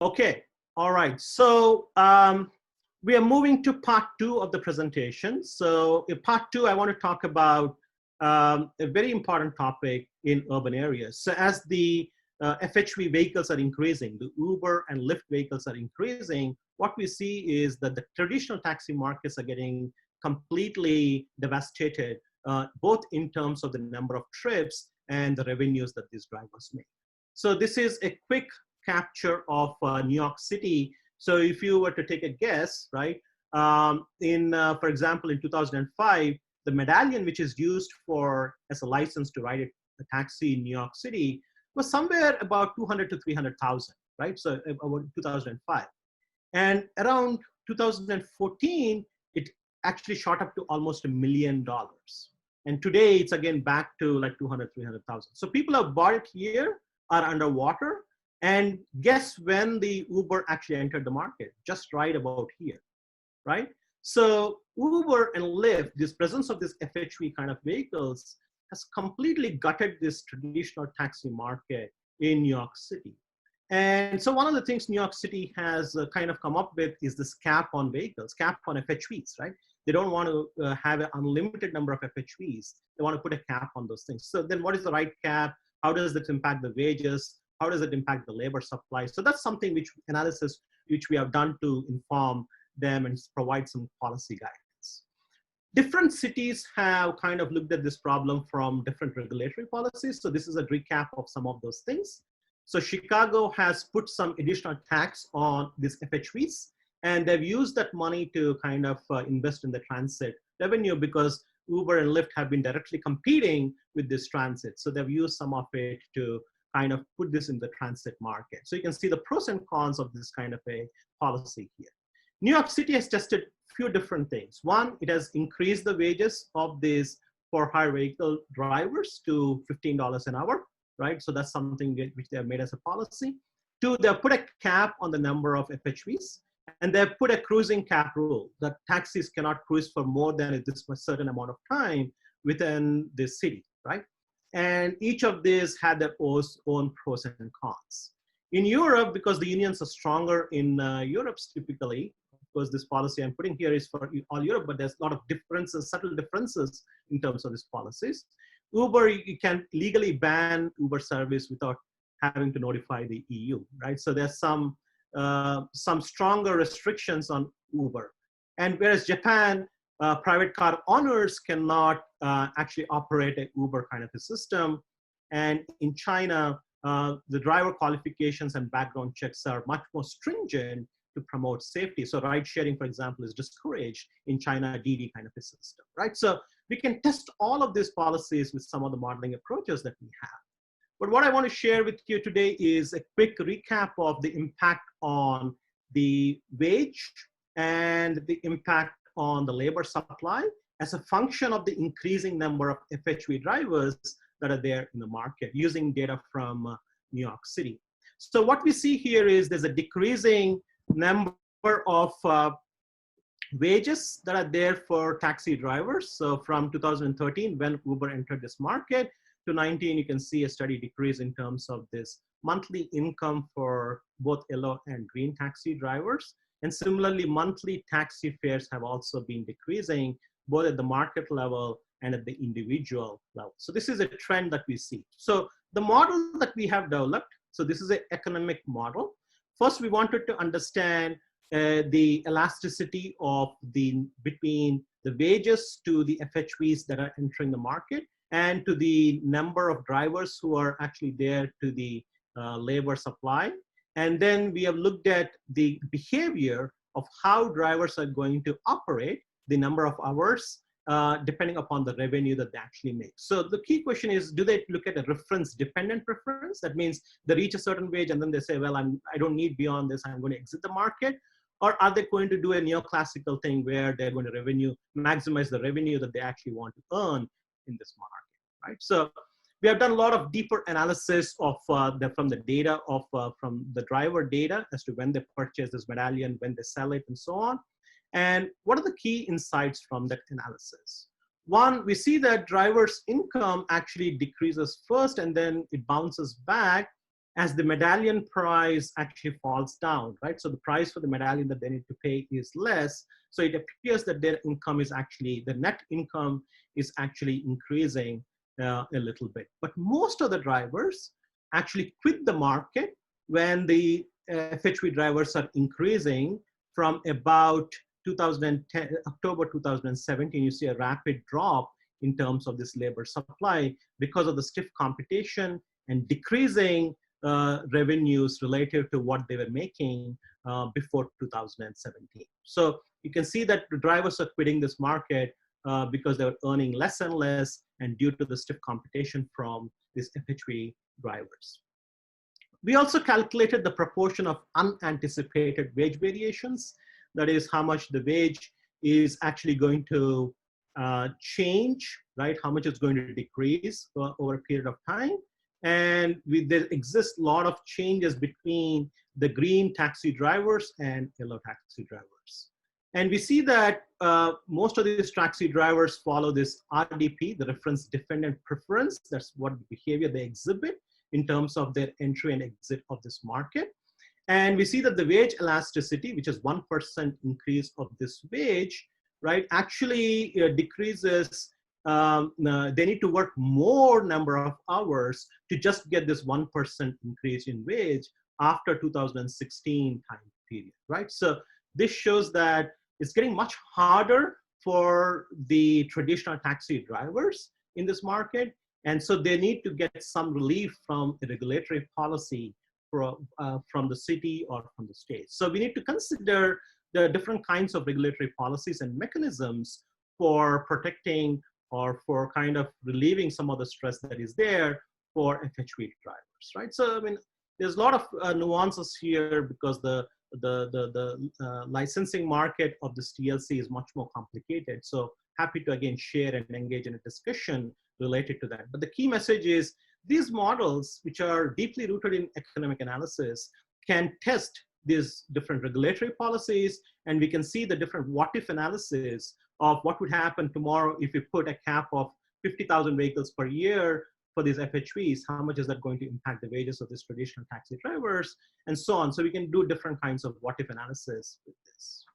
Okay, all right. So we are moving to part two of the presentation. So in part two, I want to talk about a very important topic in urban areas. So as the FHV vehicles are increasing, the Uber and Lyft vehicles are increasing, what we see is that the traditional taxi markets are getting completely devastated, both in terms of the number of trips and the revenues that these drivers make. So this is a quick capture of New York City. So if you were to take a guess, right, for example, in 2005, the medallion which is used for as a license to ride a taxi in New York City was somewhere about 200 to 300,000, right? So about 2005. And around 2014, it actually shot up to almost $1 million. And today it's again back to like 200, 300,000. So people have bought it here, are underwater. And guess when the Uber actually entered the market? Just right about here, right? So Uber and Lyft, this presence of this FHV kind of vehicles has completely gutted this traditional taxi market in New York City. And so one of the things New York City has kind of come up with is this cap on vehicles, cap on FHVs, right? They don't want to have an unlimited number of FHVs. They want to put a cap on those things. So then what is the right cap? How does it impact the wages? How does it impact the labor supply? So that's something which we have done to inform them and provide some policy guidance. Different cities have kind of looked at this problem from different regulatory policies. So this is a recap of some of those things. So Chicago has put some additional tax on these FHVs, and they've used that money to kind of invest in the transit revenue because Uber and Lyft have been directly competing with this transit. So they've used some of it to kind of put this in the transit market. So you can see the pros and cons of this kind of a policy here. New York City has tested a few different things. One, it has increased the wages of these for-hire vehicle drivers to $15 an hour, right? So that's something which they have made as a policy. Two, they've put a cap on the number of FHVs, and they've put a cruising cap rule that taxis cannot cruise for more than this certain amount of time within the city, right? And each of these had their own pros and cons. In Europe, because the unions are stronger in Europe typically, because this policy I'm putting here is for all Europe, but there's a lot of differences, subtle differences in terms of these policies. Uber, you can legally ban Uber service without having to notify the EU, right? So there's some stronger restrictions on Uber. And whereas Japan, private car owners cannot actually operate an Uber kind of a system. And in China, the driver qualifications and background checks are much more stringent to promote safety. So ride sharing, for example, is discouraged in China, DD kind of a system, right? So we can test all of these policies with some of the modeling approaches that we have. But what I want to share with you today is a quick recap of the impact on the wage and the impact on the labor supply as a function of the increasing number of FHV drivers that are there in the market using data from New York City. So what we see here is there's a decreasing number of wages that are there for taxi drivers. So from 2013, when Uber entered this market, to 19, you can see a steady decrease in terms of this monthly income for both yellow and green taxi drivers. And similarly, monthly taxi fares have also been decreasing, both at the market level and at the individual level. So this is a trend that we see. So the model that we have developed, so this is an economic model. First, we wanted to understand the elasticity of between the wages to the FHVs that are entering the market and to the number of drivers who are actually there to the labor supply. And then we have looked at the behavior of how drivers are going to operate, the number of hours, depending upon the revenue that they actually make. So the key question is, do they look at a reference-dependent preference? That means they reach a certain wage and then they say, well, I don't need beyond this, I'm going to exit the market. Or are they going to do a neoclassical thing where they're going to maximize the revenue that they actually want to earn in this market, right? So we have done a lot of deeper analysis of from the data from the driver data as to when they purchase this medallion, when they sell it, and so on. And what are the key insights from that analysis? One, we see that drivers' income actually decreases first and then it bounces back as the medallion price actually falls down, right? So the price for the medallion that they need to pay is less. So it appears that their income is actually, the net income is actually increasing a little bit. But most of the drivers actually quit the market when the FHV drivers are increasing from about 2010, October 2017, you see a rapid drop in terms of this labor supply because of the stiff competition and decreasing revenues relative to what they were making before 2017. So you can see that the drivers are quitting this market because they were earning less and less and due to the stiff competition from these FHV drivers. We also calculated the proportion of unanticipated wage variations. That is how much the wage is actually going to change, right? How much it's going to decrease over a period of time. And there exists a lot of changes between the green taxi drivers and yellow taxi drivers. And we see that most of these taxi drivers follow this RDP, the reference dependent preference. That's what behavior they exhibit in terms of their entry and exit of this market. And we see that the wage elasticity, which is 1% increase of this wage, right, actually decreases. They need to work more number of hours to just get this 1% increase in wage after 2016 time period, right? So this shows that it's getting much harder for the traditional taxi drivers in this market. And so they need to get some relief from the regulatory policy from the city or from the state. So we need to consider the different kinds of regulatory policies and mechanisms for protecting or for kind of relieving some of the stress that is there for FHV drivers, right? So I mean, there's a lot of nuances here because the licensing market of this TLC is much more complicated. So happy to again share and engage in a discussion related to that. But the key message is these models, which are deeply rooted in economic analysis, can test these different regulatory policies, and we can see the different what-if analysis of what would happen tomorrow if we put a cap of 50,000 vehicles per year for these FHVs, how much is that going to impact the wages of these traditional taxi drivers, and so on. So we can do different kinds of what-if analysis with this.